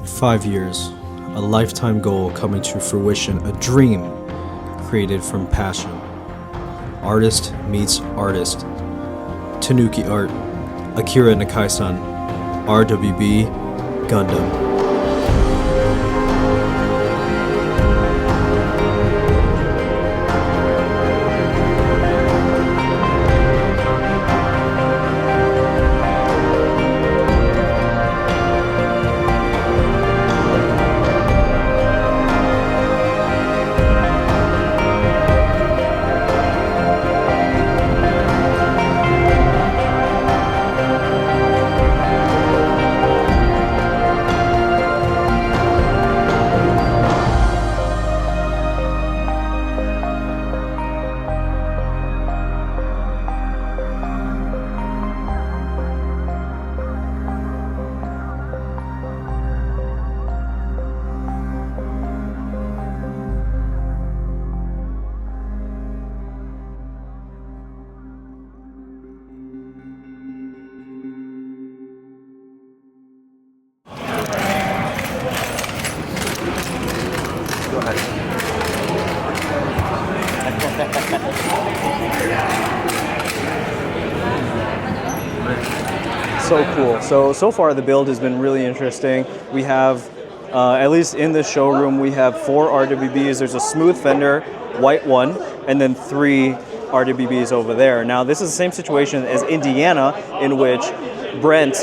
5 years, a lifetime goal coming to fruition, a dream created from passion. Artist meets artist. Tanuki Art, Akira Nakai-San, RWB Gundam. So cool. So far the build has been really interesting. We have, at least in this showroom, we have 4 RWBs. There's a smooth fender, white one, and then 3 RWBs over there. Now this is the same situation as Indiana, in which Brent,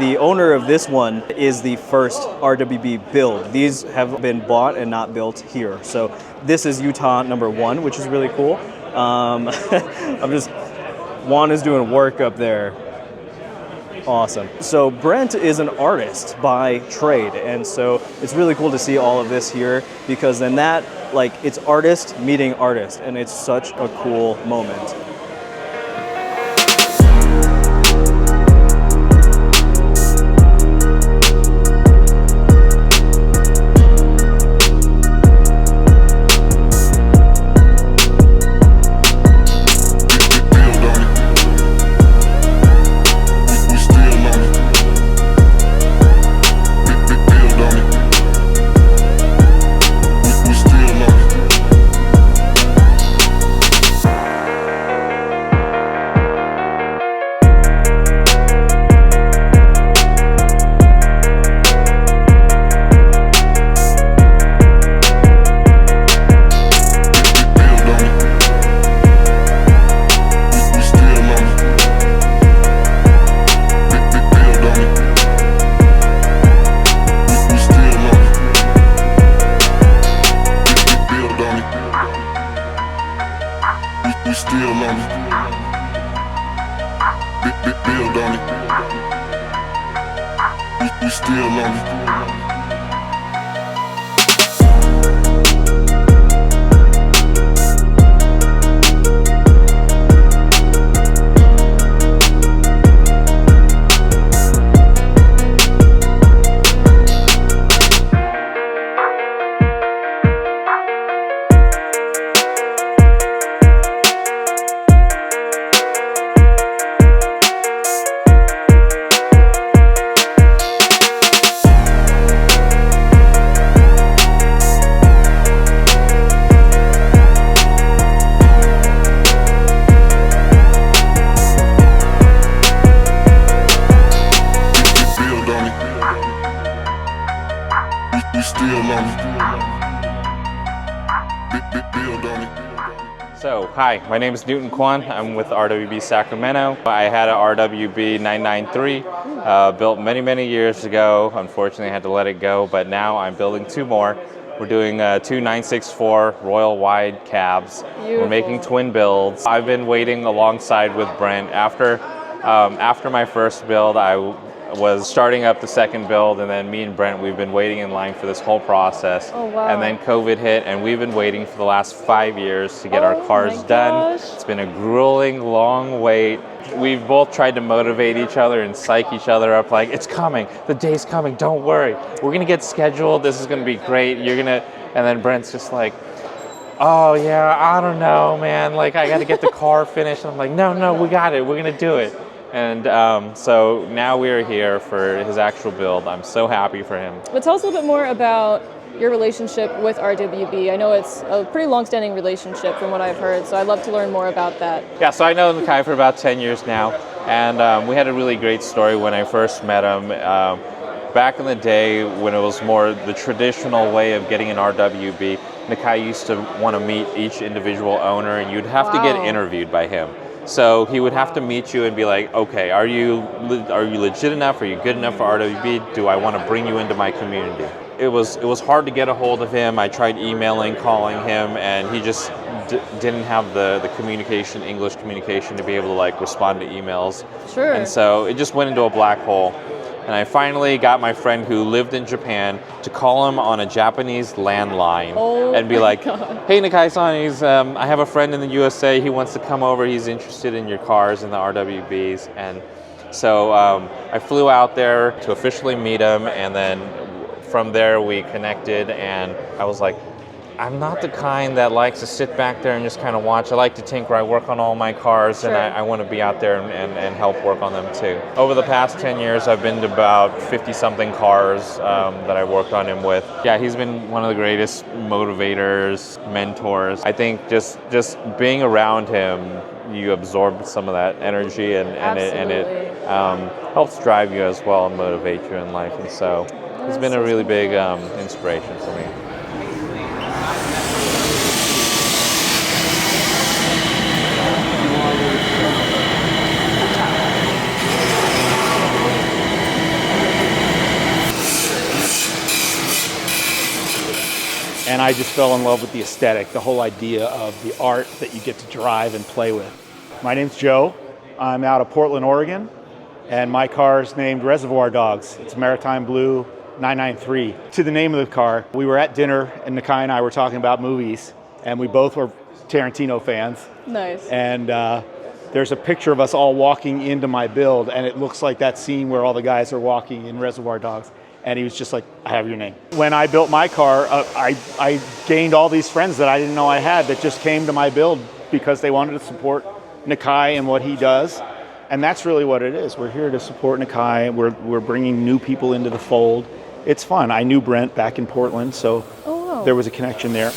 the owner of this one, is the first RWB build. These have been bought and not built here. So this is Utah number 1, which is really cool. Juan is doing work up there. Awesome. So Brent is an artist by trade, and so it's really cool to see all of this here, because then that, like, it's artist meeting artist, and it's such a cool moment. So, hi, my name is Newton Kwan. I'm with RWB Sacramento. I had an RWB 993 built many years ago. Unfortunately, I had to let it go, but now I'm building 2 more. We're doing 2 964 Royal Wide cabs. Beautiful. We're making twin builds. I've been waiting alongside with Brent. After my first build, I was starting up the second build, and then me and Brent, we've been waiting in line for this whole process. Oh, wow. And then COVID hit, and we've been waiting for the last 5 years to get our cars done. It's been a grueling, long wait. We've both tried to motivate each other and psych each other up, like, it's coming, the day's coming, don't worry. We're gonna get scheduled, this is gonna be great, and then Brent's just like, oh yeah, I don't know, man, like, I gotta get the car finished. And I'm like, no, we got it, we're gonna do it. And so now we're here for his actual build. I'm so happy for him. But tell us a little bit more about your relationship with RWB. I know it's a pretty long-standing relationship from what I've heard, so I'd love to learn more about that. Yeah, so I know Nakai for about 10 years now, and we had a really great story when I first met him. Back in the day when it was more the traditional way of getting an RWB, Nakai used to want to meet each individual owner, and you'd have to get interviewed by him. So he would have to meet you and be like, okay, are you legit enough? Are you good enough for RWB? Do I want to bring you into my community? It was hard to get a hold of him. I tried emailing, calling him, and he just didn't have the communication, English communication, to be able to like respond to emails. Sure. And so it just went into a black hole. And I finally got my friend who lived in Japan to call him on a Japanese landline and be like, hey Nakai-san, I have a friend in the USA, he wants to come over, he's interested in your cars and the RWBs. And so I flew out there to officially meet him, and then from there we connected, and I was like, I'm not the kind that likes to sit back there and just kind of watch. I like to tinker. I work on all my cars, and I want to be out there and help work on them too. Over the past 10 years, I've been to about 50-something cars that I worked on him with. Yeah, he's been one of the greatest motivators, mentors. I think just being around him, you absorb some of that energy, and it helps drive you as well and motivate you in life. And so he's been a really big inspiration for me. And I just fell in love with the aesthetic, the whole idea of the art that you get to drive and play with. My name's Joe. I'm out of Portland, Oregon, and my car is named Reservoir Dogs. It's Maritime Blue 993. To the name of the car, we were at dinner, and Nakai and I were talking about movies, and we both were Tarantino fans. Nice. And there's a picture of us all walking into my build, and it looks like that scene where all the guys are walking in Reservoir Dogs. And he was just like, I have your name. When I built my car, I gained all these friends that I didn't know I had that just came to my build because they wanted to support Nakai and what he does. And that's really what it is. We're here to support Nakai. We're bringing new people into the fold. It's fun. I knew Brent back in Portland, so there was a connection there.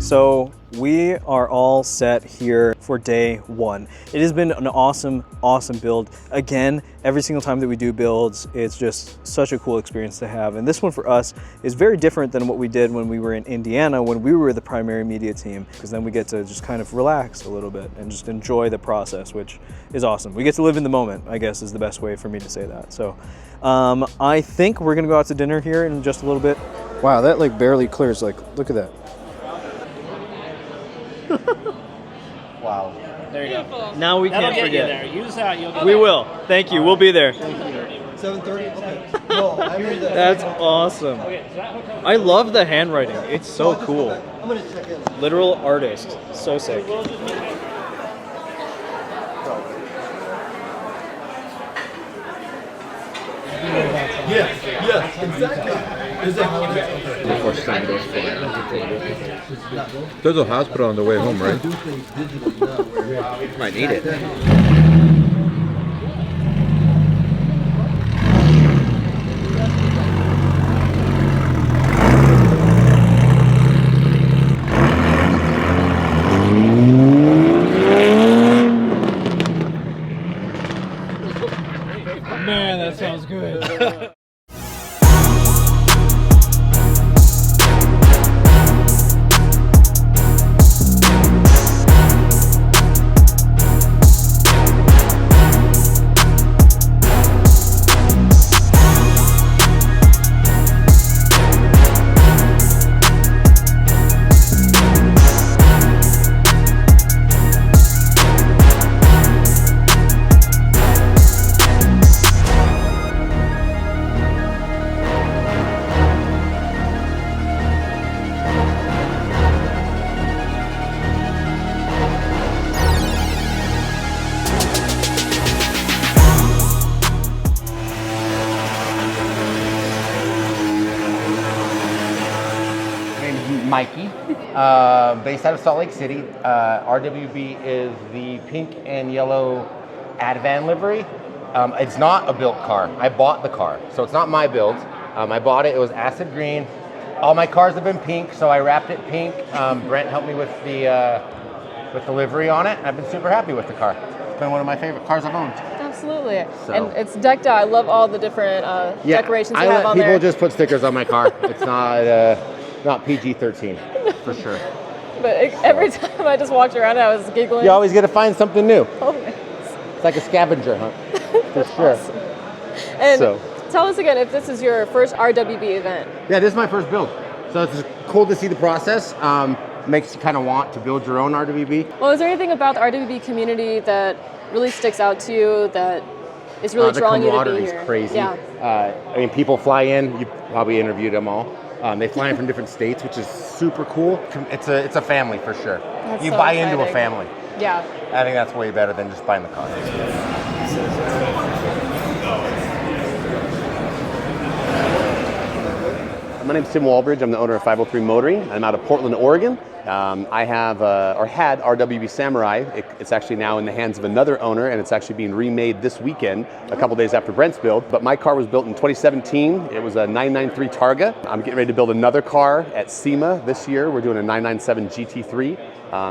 So we are all set here for day one. It has been an awesome, awesome build. Again, every single time that we do builds, it's just such a cool experience to have. And this one for us is very different than what we did when we were in Indiana, when we were the primary media team, because then we get to just kind of relax a little bit and just enjoy the process, which is awesome. We get to live in the moment, I guess is the best way for me to say that. So I think we're gonna go out to dinner here in just a little bit. Wow, that like barely clears, like, look at that. Wow. There you go. Now we That'll can't get forget. you there. Use that. You'll get We there. will. Thank you. We'll be there. 7:30? Okay. No, I made that. That's awesome. I love the handwriting. It's so cool. I'm gonna check in. Literal artist. So sick. Yes, exactly. There's a hospital on the way home, right? Might need it. Mikey, based out of Salt Lake City. RWB is the pink and yellow Advan livery. It's not a built car. I bought the car, so it's not my build. I bought it. It was acid green. All my cars have been pink, so I wrapped it pink. Brent helped me with the livery on it. I've been super happy with the car. It's been one of my favorite cars I've owned. Absolutely. So. And it's decked out. I love all the different decorations you have on there. People just put stickers on my car. It's not PG-13 for sure. But every time I just walked around, I was giggling. You always get to find something new. Always. It's like a scavenger hunt, for sure. Awesome. And tell us again if this is your first RWB event. Yeah, this is my first build. So it's cool to see the process. Makes you kind of want to build your own RWB. Well, is there anything about the RWB community that really sticks out to you that is really drawing you to be here? The camaraderie is crazy. Yeah. I mean, people fly in. You probably interviewed them all. They fly in from different states, which is super cool. It's a family for sure. That's you so buy exciting. into a family. Yeah. I think that's way better than just buying the car. My name's Tim Walbridge. I'm the owner of 503 Motoring. I'm out of Portland, Oregon. I have, or had, RWB Samurai. It's actually now in the hands of another owner, and it's actually being remade this weekend, a couple days after Brent's build. But my car was built in 2017. It was a 993 Targa. I'm getting ready to build another car at SEMA this year. We're doing a 997 GT3.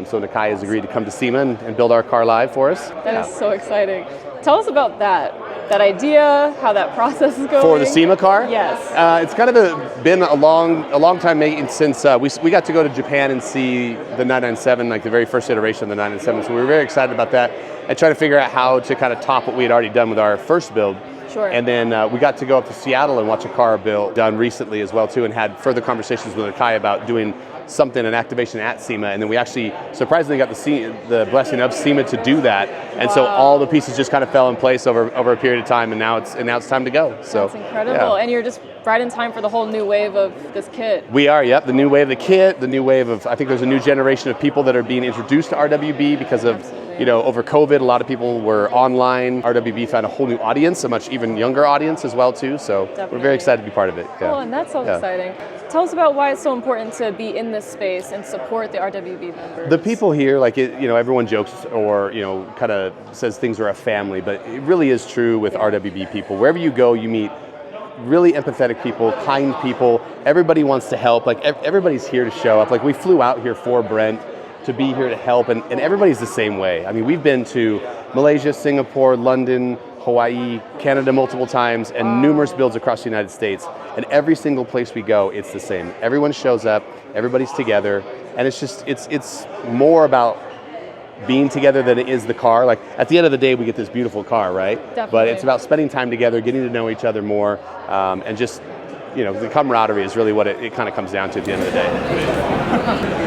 So Nakai has agreed to come to SEMA and build our car live for us. That is so exciting. Tell us about that idea, how that process is going. For the SEMA car? Yes. It's kind of been a long time making since we got to go to Japan and see the 997, like the very first iteration of the 997. So we were very excited about that and trying to figure out how to kind of top what we had already done with our first build. Sure. And then we got to go up to Seattle and watch a car build done recently as well too, and had further conversations with Nakai about doing something, an activation at SEMA, and then we actually surprisingly got the blessing of SEMA to do that, and so all the pieces just kind of fell in place over a period of time, and now it's time to go. So that's incredible, and you're just right in time for the whole new wave of this kit. We are, yep, the new wave of the kit, the new wave of, I think there's a new generation of people that are being introduced to RWB because of, over COVID, a lot of people were online. RWB found a whole new audience, a much even younger audience as well too, so we're very excited to be part of it. Cool, and that's so exciting. Tell us about why it's so important to be in this space and support the RWB members. The people here, everyone jokes or, kind of says things are a family, but it really is true with RWB people. Wherever you go, you meet really empathetic people, kind people. Everybody wants to help. Everybody's here to show up. We flew out here for Brent to be here to help, and everybody's the same way. I mean, we've been to Malaysia, Singapore, London, Hawaii, Canada multiple times, and numerous builds across the United States. And every single place we go, it's the same. Everyone shows up, everybody's together, and it's more about being together than it is the car. At the end of the day, we get this beautiful car, right? Definitely. But it's about spending time together, getting to know each other more, and just, the camaraderie is really what it kind of comes down to at the end of the day.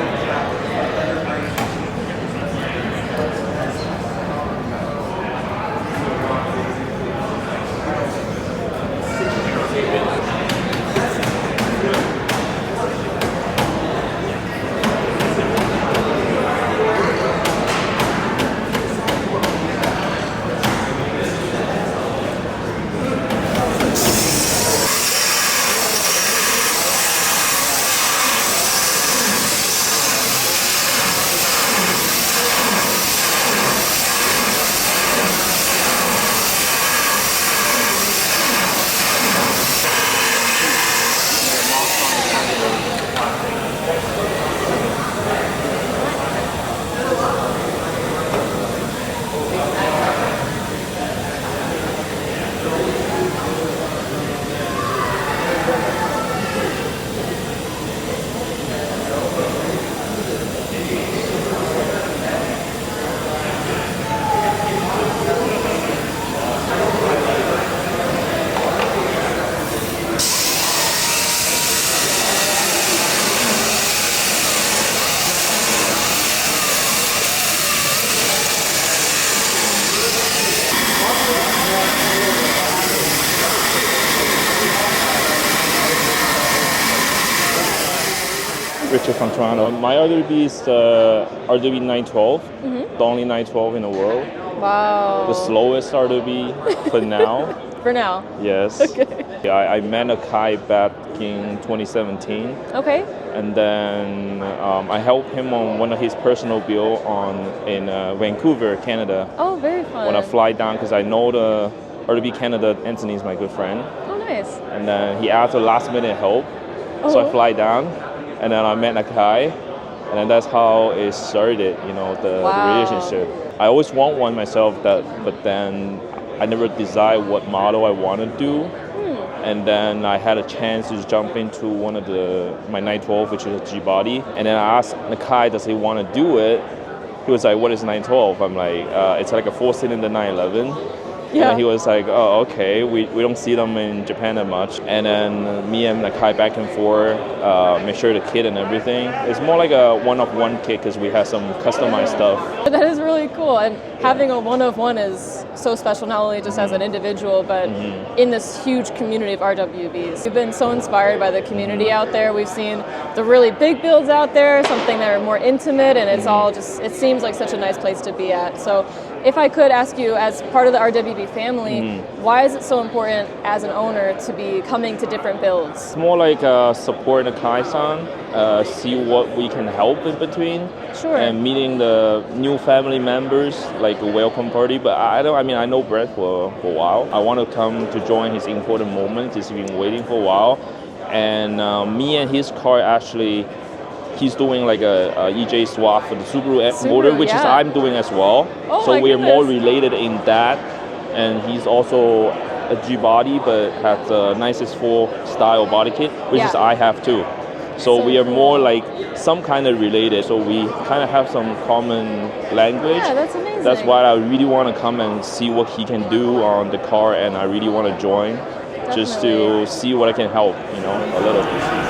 From Toronto. My RWB is the RWB 912, the only 912 in the world. Wow. The slowest RWB for now. For now. Yes. Okay. Yeah, I met Nakai back in 2017. Okay. And then I helped him on one of his personal build in Vancouver, Canada. Oh, very fun. When I fly down, because I know the RWB Canada, Anthony is my good friend. Oh, nice. And then he asked for last minute help. So I fly down, and then I met Nakai, and then that's how it started, you know, the relationship. I always want one myself, but then I never decide what model I want to do. And then I had a chance to jump into one of my 912, which is a G-body. And then I asked Nakai, does he want to do it? He was like, what is 912? I'm like, it's like a 4-cylinder 911. Yeah. And he was like, oh, okay, we don't see them in Japan that much. And then me and Nakai back and forth, make sure the kit and everything. It's more like a one-of-one kit because we have some customized stuff. That is really cool. And having a one-of-one is so special, not only just as an individual, but in this huge community of RWBs. We've been so inspired by the community out there. We've seen the really big builds out there, something that are more intimate, and it's all just, it seems like such a nice place to be at. So if I could ask you, as part of the RWB family, why is it so important as an owner to be coming to different builds? It's more like support Nakai-san, see what we can help in between. Sure. And meeting the new family members, like a welcome party. But I know Brett for a while. I want to come to join his important moment. He's been waiting for a while. And me and his car actually, he's doing like a EJ swap for the Subaru motor, which is I'm doing as well. Oh, so we are more related in that. And he's also a G-body, but has the nicest full style body kit, which is I have too. So we are more like some kind of related. So we kind of have some common language. Yeah, that's amazing. That's why I really want to come and see what he can do on the car, and I really want to join, just to see what I can help, you know, a little bit.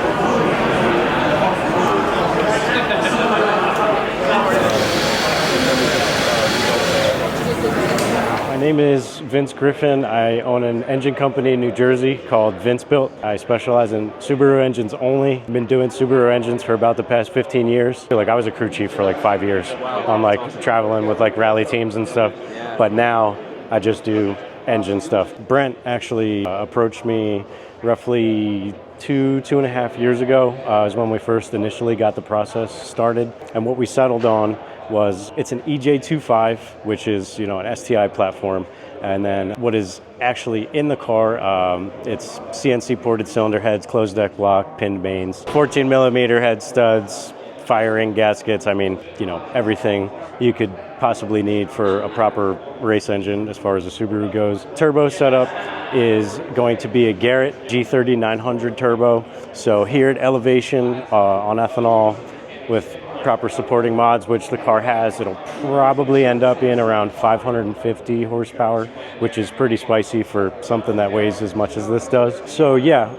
My name is Vince Griffin. I own an engine company in New Jersey called Vincebuilt. I specialize in Subaru engines only. I've been doing Subaru engines for about the past 15 years. Like, I was a crew chief for like 5 years on like traveling with like rally teams and stuff. But now I just do engine stuff. Brent actually approached me roughly two and a half years ago. Is when we first initially got the process started. And what we settled on was it's an EJ25, which is, you know, an STI platform. And then what is actually in the car, it's CNC ported cylinder heads, closed deck block, pinned mains, 14 millimeter head studs, firing gaskets. I mean, you know, everything you could possibly need for a proper race engine as far as the Subaru goes. Turbo setup is going to be a Garrett G30 900 turbo. So here at elevation on ethanol with proper supporting mods, which the car has, it'll probably end up being around 550 horsepower, which is pretty spicy for something that weighs as much as this does. So yeah,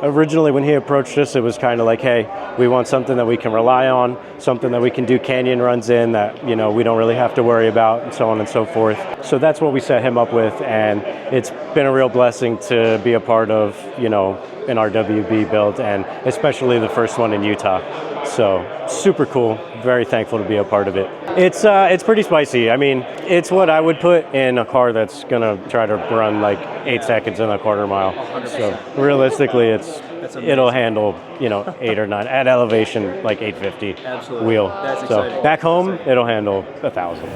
originally when he approached us, it was kind of like, hey, we want something that we can rely on, something that we can do canyon runs in that, you know, we don't really have to worry about, and so on and so forth. So that's what we set him up with, and it's been a real blessing to be a part of, you know, an RWB build, and especially the first one in Utah. So super cool, very thankful to be a part of it. It's pretty spicy. I mean, it's what I would put in a car that's gonna try to run like 8 seconds in a quarter mile. 100%. So realistically, it'll handle, you know, 8 or 9 at elevation, like 850 wheel. That's exciting. So back home, it'll handle 1,000.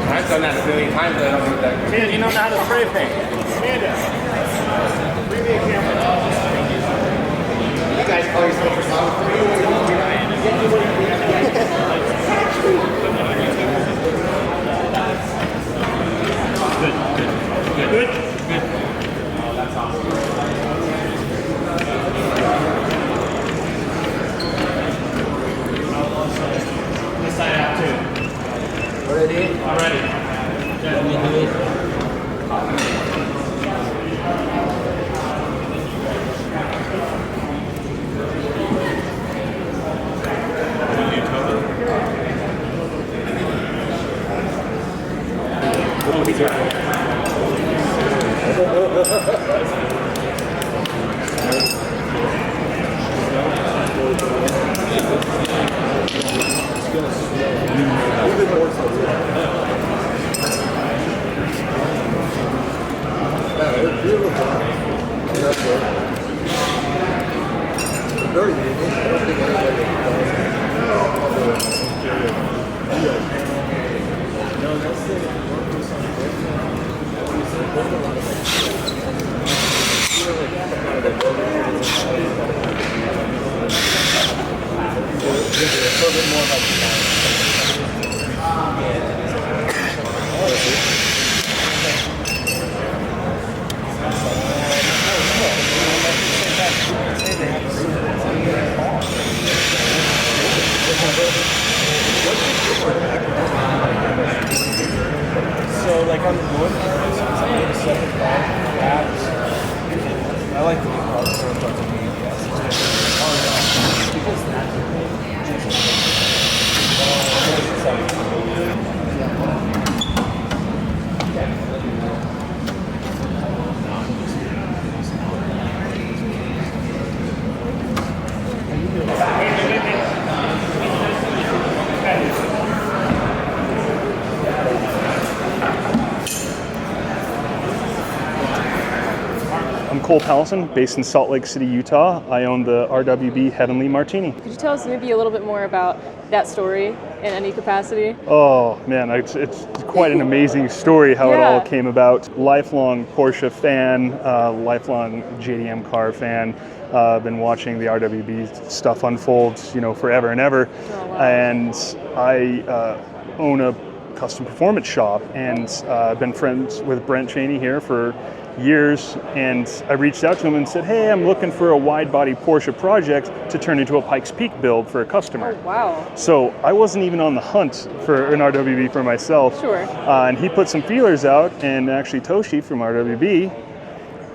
I've done that a million times. I don't know that. Man, you know how to spray paint. Amanda, bring me a camera. You guys call yourself very unique. I don't think anybody So, like on the north side, sometimes the second car, I like to do car stores on the BDS. Because I'm Cole Powelson, based in Salt Lake City, Utah. I own the RWB Heavenly Martini. Could you tell us maybe a little bit more about that story in any capacity? Oh man, it's quite an amazing story how it all Yeah. came about. Lifelong Porsche fan, lifelong JDM car fan. Been watching the RWB stuff unfold, forever and ever. Oh, wow. And I own a custom performance shop, and I've been friends with Brent Cheney here for years, and I reached out to him and said, hey, I'm looking for a wide body Porsche project to turn into a Pikes Peak build for a customer. Oh, wow. So I wasn't even on the hunt for an RWB for myself. Sure. And he put some feelers out, and actually Toshi from RWB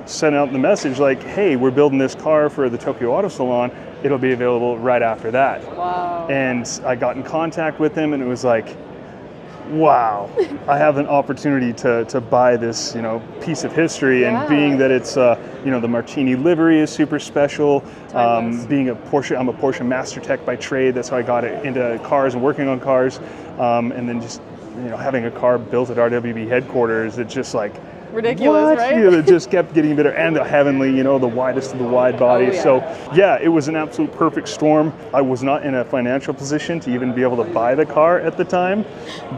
sent out the message like, hey, we're building this car for the Tokyo Auto Salon. It'll be available right after that. Wow. And I got in contact with him, and it was like, wow, I have an opportunity to buy this, piece of history. Yeah. And being that it's, the Martini livery is super special. Being a Porsche, I'm a Porsche master tech by trade. That's how I got into cars and working on cars. And then just, having a car built at RWB headquarters, it's just like, ridiculous, what? right? It just kept getting better, and the Heavenly, the widest of the wide bodies. Oh, yeah. So yeah, it was an absolute perfect storm. I was not in a financial position to even be able to buy the car at the time,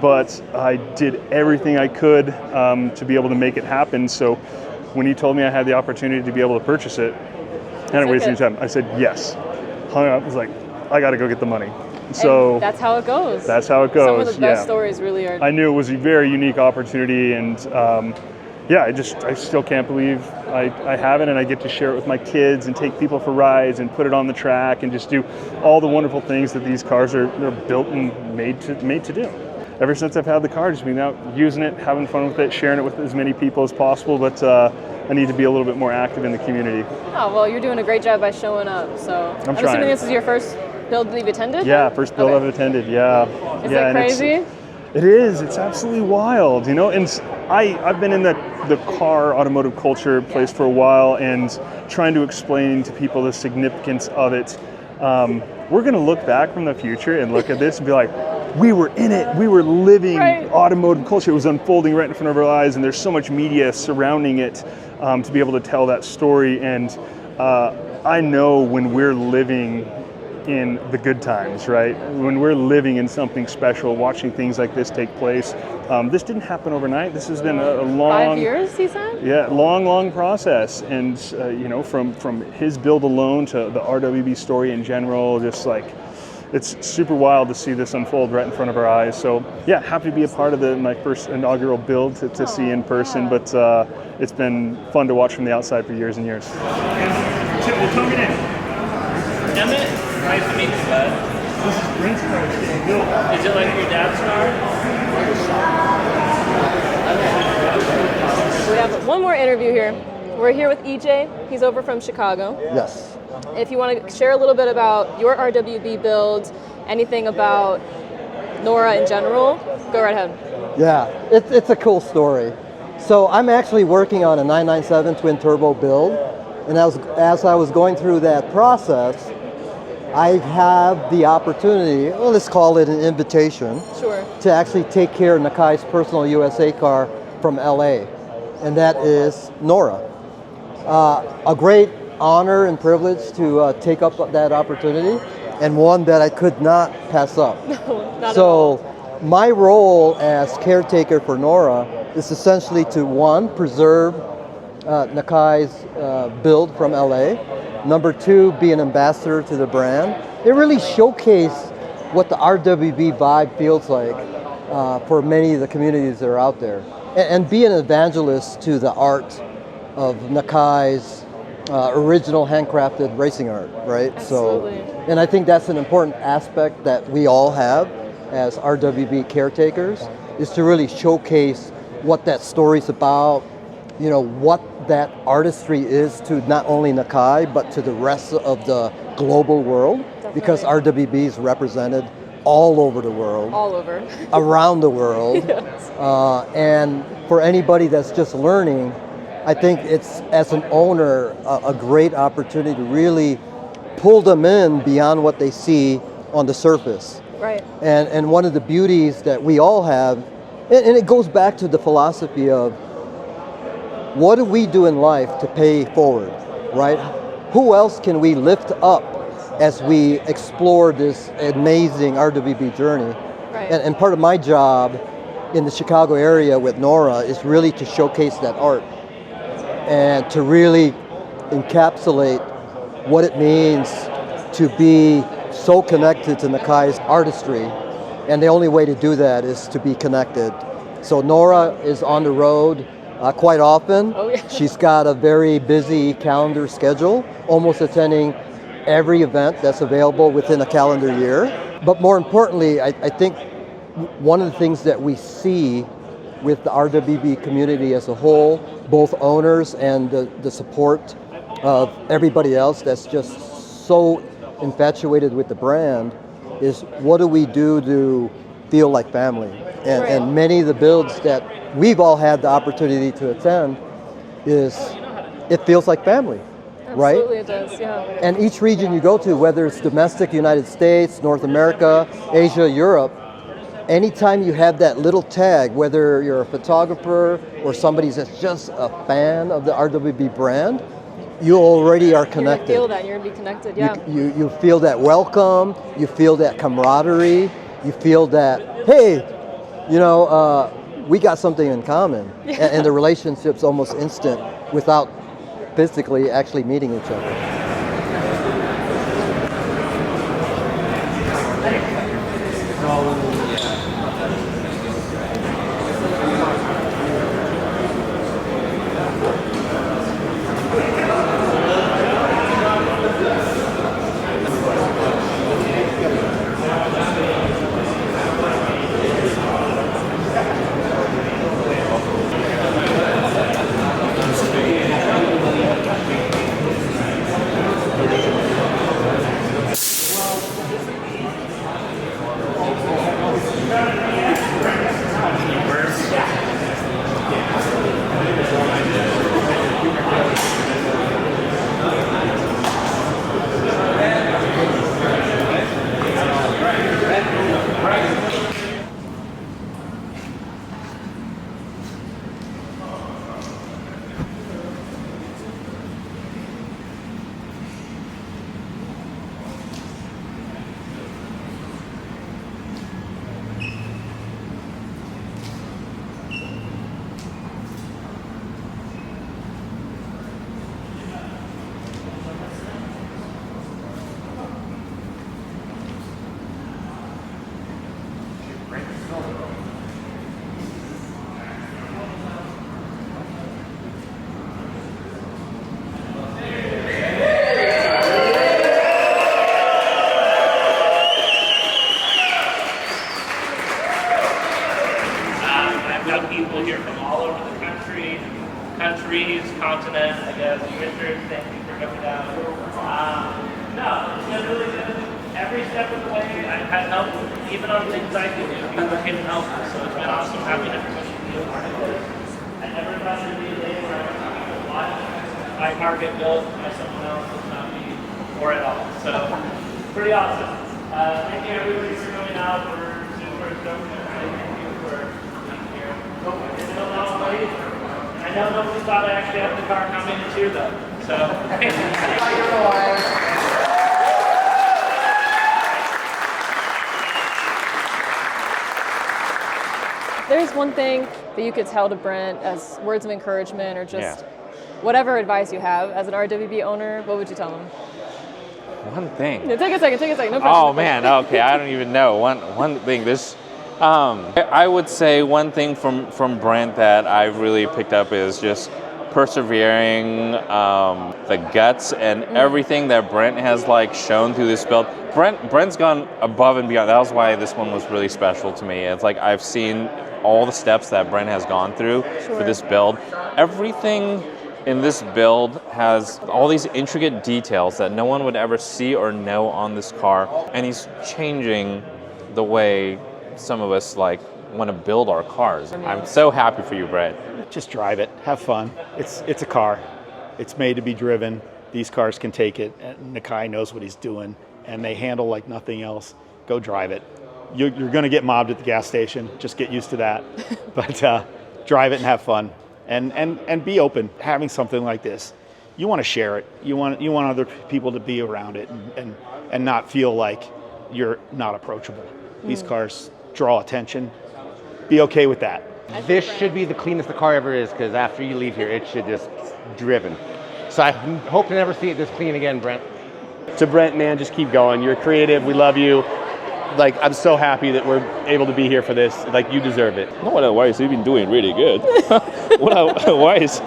but I did everything I could to be able to make it happen. So when he told me I had the opportunity to be able to purchase it, I didn't waste any time. I said yes. Hung up, was like, I got to go get the money. So and that's how it goes. That's how it goes. Some of the best yeah. stories really are. I knew it was a very unique opportunity, and yeah, I still can't believe I have it, and I get to share it with my kids and take people for rides and put it on the track and just do all the wonderful things that these cars are built and made to do. Ever since I've had the car, just been out using it, having fun with it, sharing it with as many people as possible, but I need to be a little bit more active in the community. Oh, well, you're doing a great job by showing up. So I'm trying. assuming this is your first build that you've attended? Yeah, first build I've attended, yeah. Is it crazy? It is. It's absolutely wild, and I've been in the car automotive culture place for a while, and trying to explain to people the significance of it. We're going to look back from the future and look at this and be like, we were in it. We were living automotive culture. It was unfolding right in front of our eyes, and there's so much media surrounding it to be able to tell that story. And I know when we're living in the good times, right? When we're living in something special, watching things like this take place. This didn't happen overnight. This has been a long 5 years, he said? Yeah, long process. And from his build alone to the RWB story in general, just like, it's super wild to see this unfold right in front of our eyes. So yeah, happy to be a part of my first inaugural build to see in person, but it's been fun to watch from the outside for years and years. Nice to meet you, bud. This is Brent's car getting built. Is it like your dad's car? We have one more interview here. We're here with EJ. He's over from Chicago. Yes. If you want to share a little bit about your RWB build, anything about NOHRA in general, go right ahead. Yeah, it's a cool story. So I'm actually working on a 997 twin turbo build, and as I was going through that process, I have the opportunity, well, let's call it an invitation, to actually take care of Nakai's personal USA car from LA, and that is NOHRA. A great honor and privilege to take up that opportunity, and one that I could not pass up. No, not so my role as caretaker for NOHRA is essentially to, one, preserve Nakai's build from LA. Number two, be an ambassador to the brand. It really showcase what the RWB vibe feels like for many of the communities that are out there. And be an evangelist to the art of Nakai's original handcrafted racing art, right? Absolutely. So, and I think that's an important aspect that we all have as RWB caretakers, is to really showcase what that story's about, you know, what that artistry is to not only Nakai, but to the rest of the global world. Definitely. Because RWB is represented all over the world. All over. Around the world. Yes. And for anybody that's just learning, I think it's, as an owner, a great opportunity to really pull them in beyond what they see on the surface. Right. And one of the beauties that we all have, and it goes back to the philosophy of, what do we do in life to pay forward, right? Who else can we lift up as we explore this amazing RWB journey? Right. And part of my job in the Chicago area with NOHRA is really to showcase that art and to really encapsulate what it means to be so connected to Nakai's artistry. And the only way to do that is to be connected. So NOHRA is on the road quite often. Oh, yeah. She's got a very busy calendar schedule, almost attending every event that's available within a calendar year. But more importantly, I think one of the things that we see with the RWB community as a whole, both owners and the support of everybody else that's just so infatuated with the brand, is what do we do to feel like family? And, Right. and many of the builds that we've all had the opportunity to attend, is it feels like family, right? Absolutely it does, yeah. And each region you go to, whether it's domestic United States, North America, Asia, Europe, anytime you have that little tag, whether you're a photographer or somebody that's just a fan of the RWB brand, you already are connected. You feel that, you're going to be connected, yeah. You feel that welcome, you feel that camaraderie, you feel that, hey, you know, we got something in common. And the relationship's almost instant without physically actually meeting each other. Continent, I guess. Richard, thank you for coming down. No, it's been really good. Every step of the way, I've had help, even on things I can do. People came and helped me, so it's been awesome having everybody be a part of this. I never thought there'd be a day where I would have to watch my car get built by someone else that's not me, or at all. So, pretty awesome. Thank you everybody for coming out. We're super stoked. Thank you for being here. It's been a long way. I know nobody thought I actually had the car coming this year though. So, There's one thing that you could tell to Brent as words of encouragement or just whatever advice you have as an RWB owner, what would you tell him? One thing. Yeah, take a second, no pressure. Oh man, okay, I don't even know. One thing. This, I would say one thing from Brent that I've really picked up is just persevering, the guts and everything that Brent has like shown through this build. Brent's gone above and beyond. That was why this one was really special to me. It's like I've seen all the steps that Brent has gone through for this build. Everything in this build has all these intricate details that no one would ever see or know on this car, and he's changing the way some of us like want to build our cars. I'm so happy for you, Brent. Just drive it, have fun. It's a car. It's made to be driven. These cars can take it. And Nakai knows what he's doing, and they handle like nothing else. Go drive it. You're going to get mobbed at the gas station. Just get used to that. But drive it and have fun, and be open. Having something like this, you want to share it. You want other people to be around it, and not feel like you're not approachable. These cars draw attention. Be okay with that. This should be the cleanest the car ever is, because after you leave here, it should just driven. So I hope to never see it this clean again, Brent. To Brent, man, just keep going. You're creative. We love you. Like, I'm so happy that we're able to be here for this. Like, you deserve it. What advice? You've been doing really good. What advice?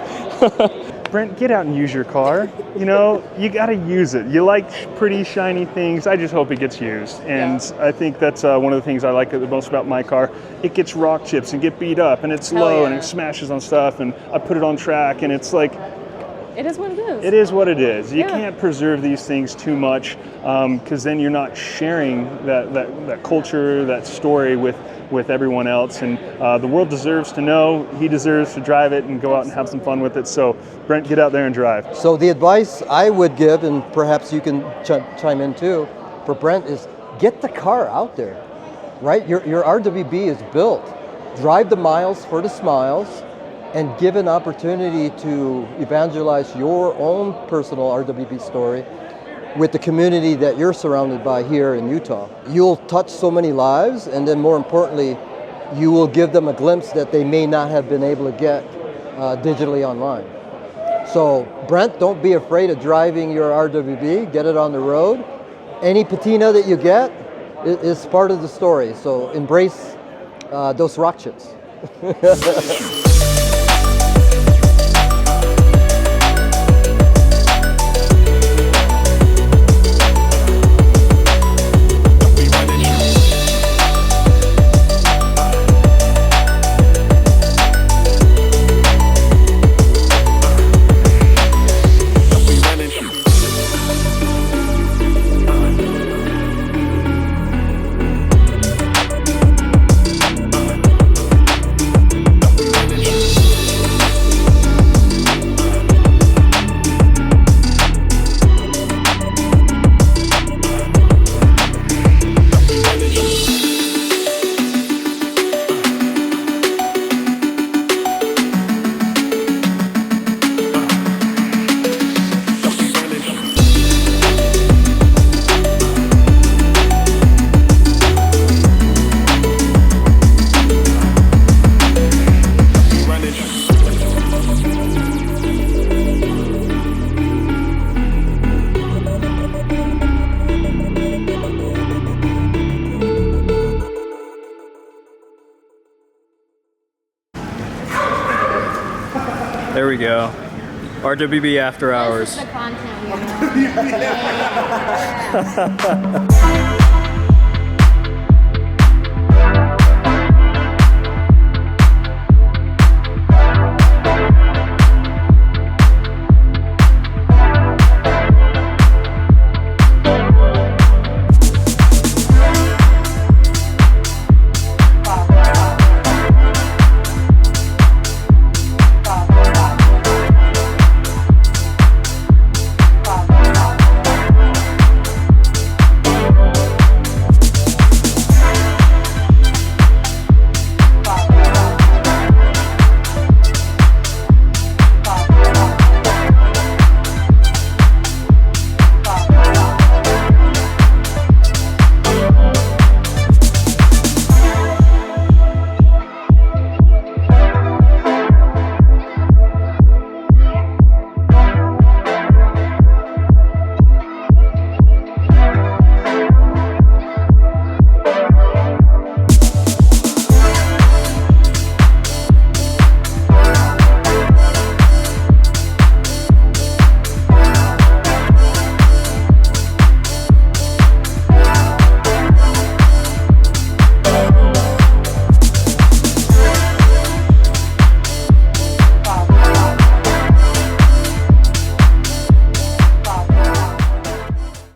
Brent, get out and use your car. You know, you got to use it. You like pretty shiny things. I just hope it gets used. And I think that's one of the things I like the most about my car. It gets rock chips and get beat up, and it's low and it smashes on stuff, and I put it on track, and it's like, it is what it is. it is what it is. You can't preserve these things too much, because then you're not sharing that culture, that story with everyone else. And the world deserves to know. He deserves to drive it and go out and have some fun with it. So Brent, get out there and drive. So the advice I would give, and perhaps you can chime in too, for Brent, is get the car out there, right? Your RWB is built. Drive the miles for the smiles, and give an opportunity to evangelize your own personal RWB story with the community that you're surrounded by here in Utah. You'll touch so many lives, and then more importantly, you will give them a glimpse that they may not have been able to get digitally online. So Brent, don't be afraid of driving your RWB, get it on the road. Any patina that you get is part of the story, so embrace those rock chips. There we go. RWB After Hours. This is the content we are